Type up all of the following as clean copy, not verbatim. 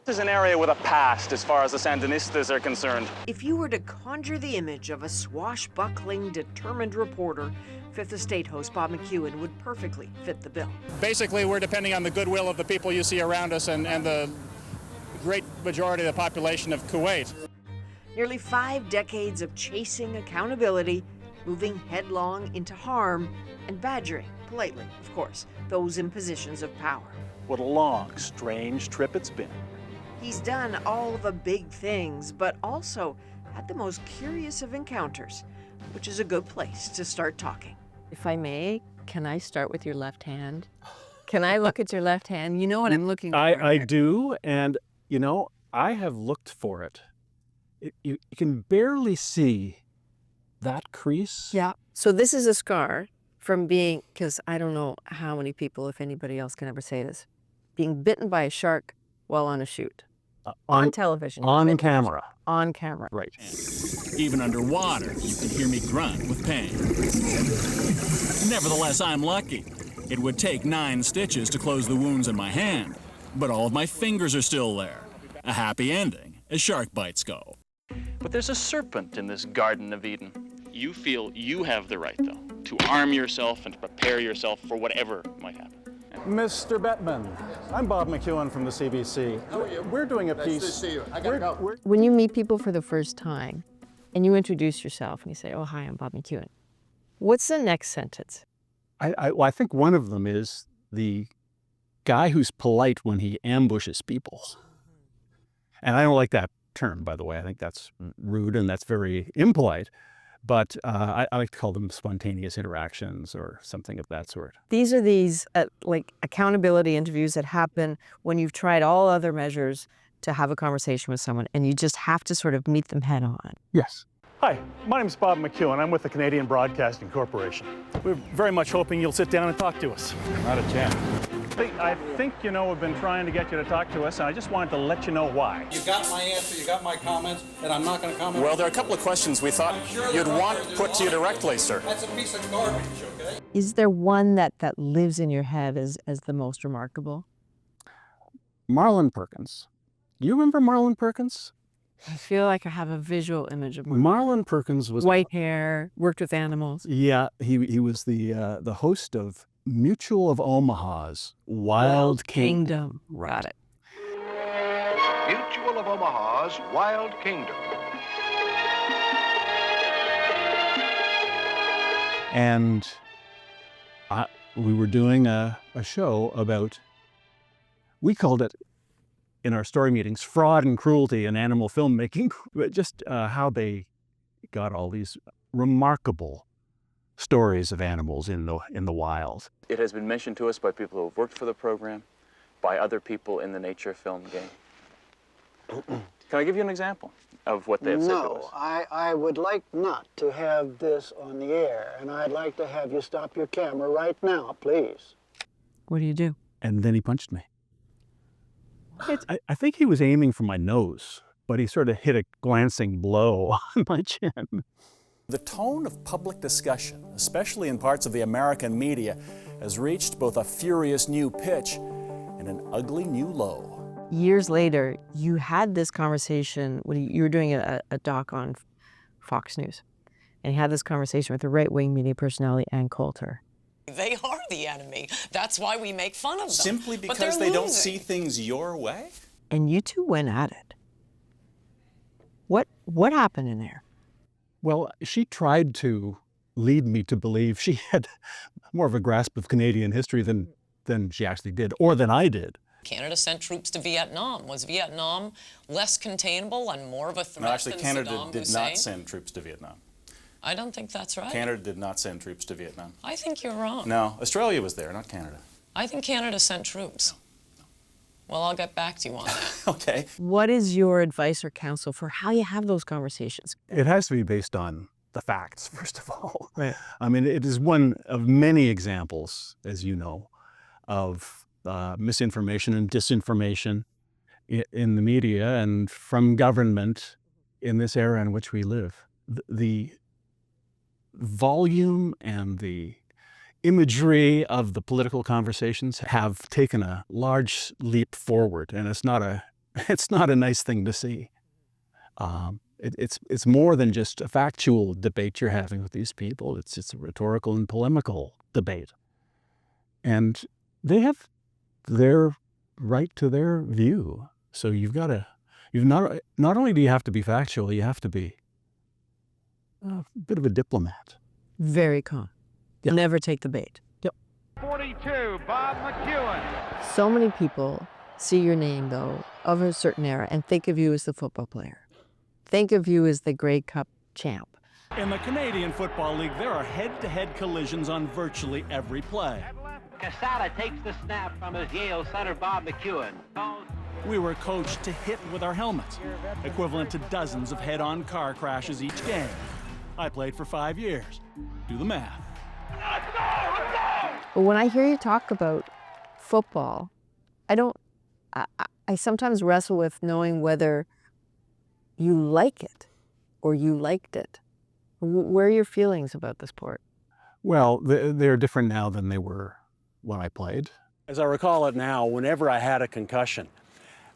This is an area with a past as far as the Sandinistas are concerned. If you were to conjure the image of a swashbuckling, determined reporter, Fifth Estate host Bob McKeown would perfectly fit the bill. Basically, we're depending on the goodwill of the people you see around us and the great majority of the population of Kuwait. Nearly 5 decades of chasing accountability, moving headlong into harm, and badgering, politely, of course, those in positions of power. What a long, strange trip it's been. He's done all the big things, but also had the most curious of encounters, which is a good place to start talking. If I may, can I start with your left hand? Can I look at your left hand? You know what I'm looking for. I do, and you know, I have looked for it. You can barely see that crease. Yeah. So this is a scar from being, because I don't know how many people, if anybody else can ever say this, being bitten by a shark while on a shoot. On television. On camera. On camera. Right. Even underwater, you can hear me grunt with pain. Nevertheless, I'm lucky. It would take 9 stitches to close the wounds in my hand, but all of my fingers are still there. A happy ending, as shark bites go. But there's a serpent in this Garden of Eden. You feel you have the right, though, to arm yourself and to prepare yourself for whatever might happen. Mr. Bettman, I'm Bob McKeown from the CBC. How are you? We're doing a Nice piece. to see you. I gotta go. When you meet people for the first time and you introduce yourself and you say, oh, hi, I'm Bob McKeown, what's the next sentence? I think one of them is the guy who's polite when he ambushes people. And I don't like that term, by the way. I think that's rude and that's very impolite. But I like to call them spontaneous interactions or something of that sort. These are like accountability interviews that happen when you've tried all other measures to have a conversation with someone and you just have to sort of meet them head on. Yes. Hi, my name's Bob McKeown. I'm with the Canadian Broadcasting Corporation. We're very much hoping you'll sit down and talk to us. Not a chance. I think you know we've been trying to get you to talk to us, and I just wanted to let you know why. You got my answer, you got my comments, and I'm not going to comment. Well, there are a couple of questions we thought you'd want put to you directly, sir. That's a piece of garbage, okay? Is there one that lives in your head as the most remarkable? Marlon Perkins. You remember Marlon Perkins? I feel like I have a visual image of Marlon Perkins was white hair, worked with animals. Yeah, he was the host of Mutual of Omaha's Wild Kingdom. Got it. Mutual of Omaha's Wild Kingdom. And we were doing a show about, we called it in our story meetings, fraud and cruelty in animal filmmaking, but just how they got all these remarkable stories of animals in the wild. It has been mentioned to us by people who have worked for the program, by other people in the nature film game. Can I give you an example of what they have said to us? No, I would like not to have this on the air, and I'd like to have you stop your camera right now, please. What do you do? And then he punched me. I think he was aiming for my nose, but he sort of hit a glancing blow on my chin. The tone of public discussion, especially in parts of the American media, has reached both a furious new pitch and an ugly new low. Years later, you had this conversation when you were doing a doc on Fox News, and you had this conversation with the right-wing media personality, Ann Coulter. They are the enemy. That's why we make fun of them. Simply because they don't see things your way? And you two went at it. What happened in there? Well, she tried to lead me to believe she had more of a grasp of Canadian history than she actually did, or than I did. Canada sent troops to Vietnam. Was Vietnam less containable and more of a threat No, actually, than Canada Saddam did Hussein? not send troops to Vietnam. I don't think that's right. Canada did not send troops to Vietnam. I think you're wrong. No, Australia was there, not Canada. I think Canada sent troops. Well, I'll get back to you on that. Okay. What is your advice or counsel for how you have those conversations? It has to be based on the facts, first of all. Right. I mean, it is one of many examples, as you know, of misinformation and disinformation in the media and from government in this era in which we live. The volume and the imagery of the political conversations have taken a large leap forward, and it's not a It's not a nice thing to see. It's more than just a factual debate you're having with these people. It's a rhetorical and polemical debate. And they have their right to their view. So not only do you have to be factual, you have to be a bit of a diplomat. Very calm. Yeah. Never take the bait. 42, Bob McKeown. So many people see your name, though, of a certain era and think of you as the football player. Think of you as the Grey Cup champ. In the Canadian Football League, there are head-to-head collisions on virtually every play. Casada takes the snap from his Yale center, Bob McKeown. We were coached to hit with our helmets, equivalent to dozens of head-on car crashes each game. I played for 5 years. Do the math. But when I hear you talk about football, I sometimes wrestle with knowing whether you like it or you liked it. Where are your feelings about the sport? Well, they're different now than they were when I played. As I recall it now, whenever I had a concussion,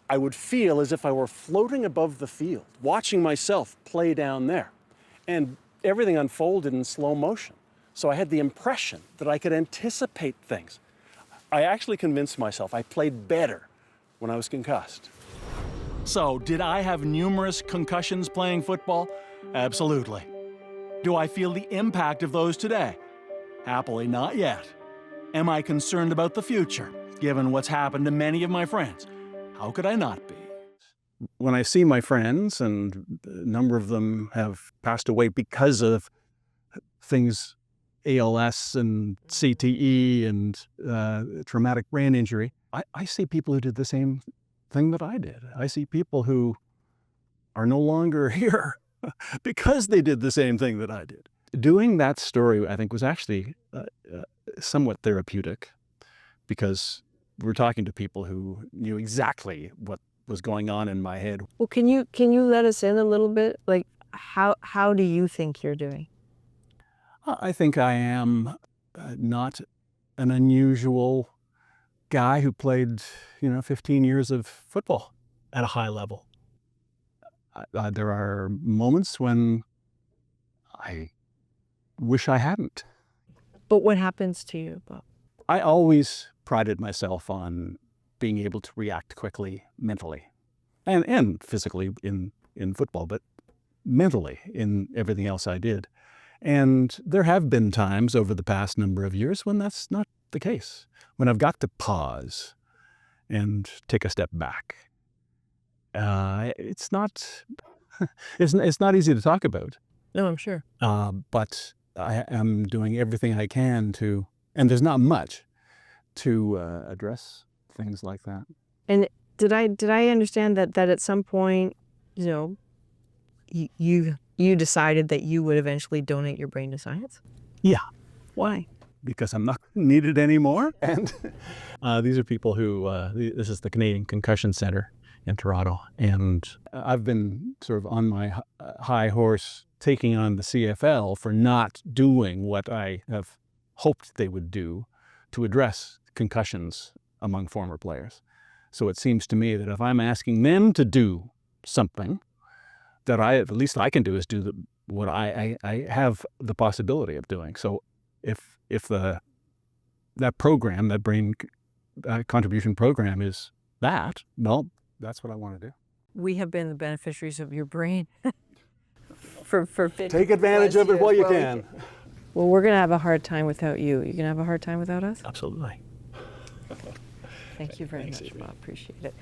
I would feel as if I were floating above the field, watching myself play down there. And everything unfolded in slow motion. So I had the impression that I could anticipate things. I actually convinced myself I played better when I was concussed. So, did I have numerous concussions playing football? Absolutely. Do I feel the impact of those today? Happily, not yet. Am I concerned about the future, given what's happened to many of my friends? How could I not be? When I see my friends, and a number of them have passed away because of things, ALS and CTE and traumatic brain injury, I see people who did the same thing that I did. I see people who are no longer here because they did the same thing that I did. Doing that story, I think, was actually somewhat therapeutic, because we're talking to people who knew exactly what was going on in my head. Well, can you let us in a little bit? Like, how do you think you're doing? I think I am not an unusual guy who played, 15 years of football at a high level. There are moments when I wish I hadn't. But what happens to you, Bob? I always prided myself on being able to react quickly mentally and physically in football, but mentally in everything else I did. And there have been times over the past number of years when that's not the case, when I've got to pause and take a step back. It's not easy to talk about. No, I'm sure. But I am doing everything I can to, and there's not much to address things like that. And did I understand that at some point, you decided that you would eventually donate your brain to science? Yeah. Why? Because I'm not needed anymore. And these are people who, this is the Canadian Concussion Center in Toronto. And I've been sort of on my high horse taking on the CFL for not doing what I have hoped they would do to address concussions among former players. So it seems to me that if I'm asking them to do something, that at least I can do is do what I have the possibility of doing. So if that program, that brain contribution program is that, well, that's what I want to do. We have been the beneficiaries of your brain for 50 Take advantage of it while you can. Well, we're going to have a hard time without you. You going to have a hard time without us? Absolutely. Thank you very much, Bob. Appreciate it.